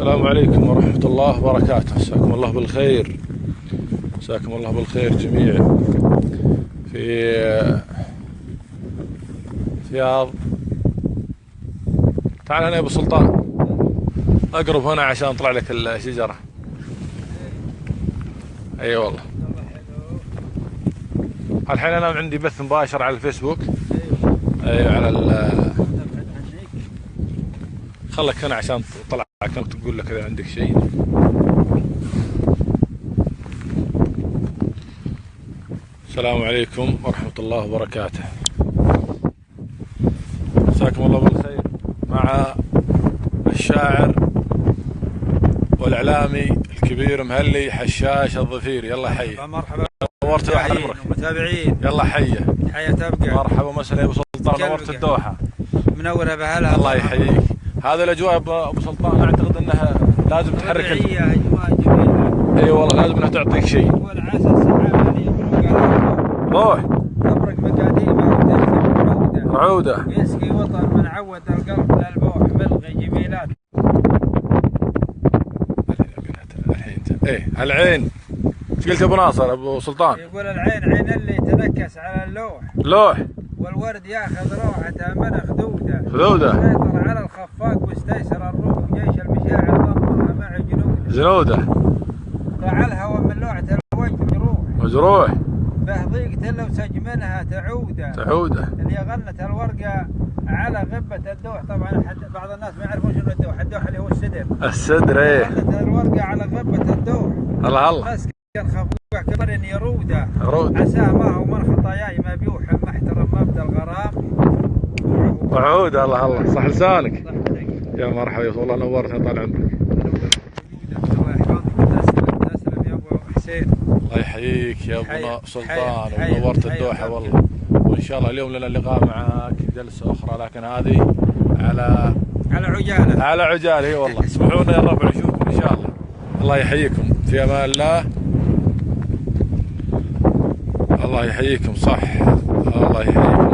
السلام عليكم ورحمة الله وبركاته. مساكم الله بالخير، مساكم الله بالخير جميعا في رياض. تعال هنا يا ابو سلطان، اقرب هنا عشان اطلع لك الشجرة. اي والله. الحين انا عندي بث مباشر على الفيسبوك. ايوه على خلك هنا عشان تطلع كنت تقول لك اذا عندك شيء. السلام عليكم ورحمة الله وبركاته. مساكم الله بالخير مع الشاعر والاعلامي الكبير مهلي حشاش الظفيري. يلا حي. مرحبا. نورت يا عمرك. متابعين. يلا حيه. حيا تبقى. مرحبا مسهلا يا ابو سلطان، نورت الدوحة. منورة بهلا. الله يحييك. هذا الاجواء ابو سلطان اعتقد انها لازم تحرك. طبيعية، اجواء جميلة. اي والله لازم انها تعطيك شيء. والعسى السحابة اللي يقولون روح. تبرق مقاديمه وتكتب رعودة. يسقي وطن من عود القلب للبوح ملغي جميلات. الحين ايه العين. ايش قلت ابو ناصر ابو سلطان؟ يقول العين عين اللي تنكس على اللوح. لوح. والورد ياخذ روحته من خدوده. خدوده. سيطر على الخفاق واستيسر الروح، جيش المشاعر ضمها مع جنوده. طلع الهوى من لوعة الوجه مجروح. به ضيقته لو سجمنها تعوده. اللي غنت الورقة على غبة الدوح. طبعا بعض الناس ما يعرفون شنو الدوح. الدوح اللي هو السدر. ايه. غنت الورقة على غبة الدوح. الله. مسكن خفوق كبر يروده. رود. عساه ما هو من خطاياي ما بيوحم محترم مبدا الغرام وعود. الله صح لسانك. يا مرحبا والله نورتنا طال عمرك. الله يحفظك. تسلم يا ابو حسين. الله يحييك يا ابو سلطان ونورت الدوحة والله. وان شاء الله اليوم لنا لقاء معك جلسة اخرى، لكن هذه على عجالة. على عجالة. اي والله. اسمحوا لنا يا رب نشوفكم ان شاء الله. الله يحييكم في امان الله. الله يحييكم. صح. الله يحييكم.